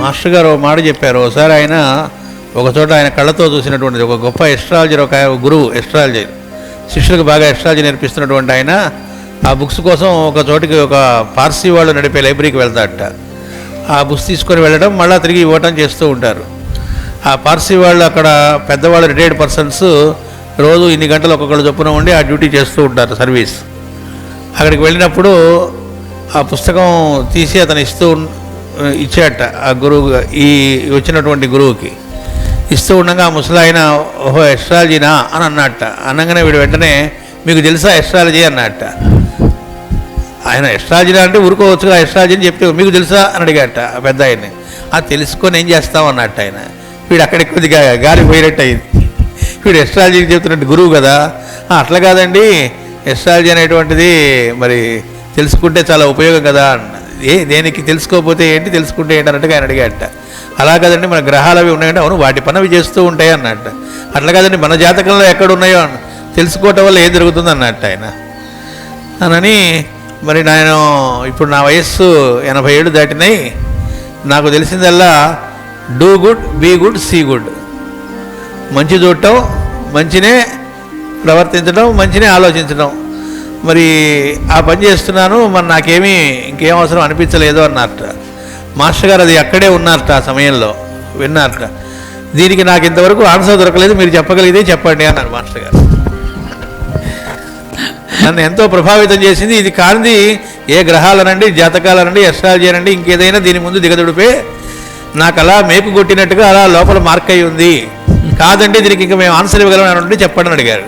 Master గారు ఒక మాట చెప్పారు. ఒకసారి ఆయన ఒకచోట ఆయన కళ్ళతో చూసినటువంటిది ఒక గొప్ప ఎస్ట్రాలజర్, ఒక గురువు ఎస్ట్రాలజీ, శిష్యులకు బాగా ఎస్ట్రాలజీ నేర్పిస్తున్నటువంటి ఆయన ఆ బుక్స్ కోసం ఒక చోటికి ఒక పార్సీ వాళ్ళు నడిపే లైబ్రరీకి వెళ్తాడట. ఆ బుక్స్ తీసుకొని వెళ్ళడం మళ్ళీ తిరిగి ఇవ్వటం చేస్తూ ఉంటారు. ఆ పార్సీ వాళ్ళు అక్కడ పెద్దవాళ్ళు, రిటైర్డ్ పర్సన్స్ రోజు ఇన్ని గంటలు ఒక్కొక్కళ్ళు చొప్పున ఉండి ఆ డ్యూటీ చేస్తూ ఉంటారు, సర్వీస్. అక్కడికి వెళ్ళినప్పుడు ఆ పుస్తకం తీసి అతను ఇచ్చాట ఆ గురువు, ఈ వచ్చినటువంటి గురువుకి ఇస్తూ ఉండగా ఆ ముసలాయన ఓహో ఎస్ట్రాలజీనా అని అన్నట్ట. అనగానే వీడు వెంటనే మీకు తెలుసా ఎస్ట్రాలజీ అన్నట్ట. ఆయన ఎస్ట్రాలజీనా అంటే ఊరుకోవచ్చుగా, ఎస్ట్రాలజీ అని చెప్తే మీకు తెలుసా అని అడిగాట ఆ పెద్ద ఆయన్ని. తెలుసుకొని ఏం చేస్తాం అన్నట్టు ఆయన. వీడు అక్కడికి కొద్దిగా గాలి పోయినట్టు అయింది. వీడు ఎస్ట్రాలజీ చెప్తున్నట్టు గురువు కదా. అట్లా కాదండి, ఎస్ట్రాలజీ అనేటువంటిది మరి తెలుసుకుంటే చాలా ఉపయోగం కదా. దేనికి తెలుసుకోకపోతే ఏంటి, తెలుసుకుంటే ఏంటి అన్నట్టుగా ఆయన అడిగాట. అలా కాదండి, మన గ్రహాలు అవి ఉన్నాయంటే అవును వాటి పని అవి చేస్తూ ఉంటాయి అన్నట్టు. అట్లా కాదండి, మన జాతకంలో ఎక్కడ ఉన్నాయో తెలుసుకోవటం వల్ల ఏం జరుగుతుంది అన్నట్టు ఆయన అనని. మరి నేను ఇప్పుడు నా వయస్సు 87 దాటినాయి. నాకు తెలిసిందల్లా do good, be good, see good. మంచి చూడటం, మంచినే ప్రవర్తించడం, మంచినే ఆలోచించడం. మరి ఆ పని చేస్తున్నాను, మరి నాకేమీ ఇంకేం అవసరం అనిపించలేదు అన్నారట మాస్టర్ గారు. అది అక్కడే ఉన్నారట ఆ సమయంలో, విన్నారట. దీనికి నాకు ఇంతవరకు ఆన్సర్ దొరకలేదు, మీరు చెప్పగలిగితే చెప్పండి అన్నారు మాస్టర్ గారు. నన్ను ఎంతో ప్రభావితం చేసింది. ఇది కానిది ఏ గ్రహాలనండి, జాతకాలనండి, ఎస్ట్రాలజీ అనండి, ఇంకేదైనా దీని ముందు దిగదుడిపే నాకు అలా మేకు కొట్టినట్టుగా అలా లోపల మార్క్ అయి ఉంది. కాదండి దీనికి ఇంకా మేము ఆన్సర్ ఇవ్వగలం అని చెప్పండి అని అడిగారు.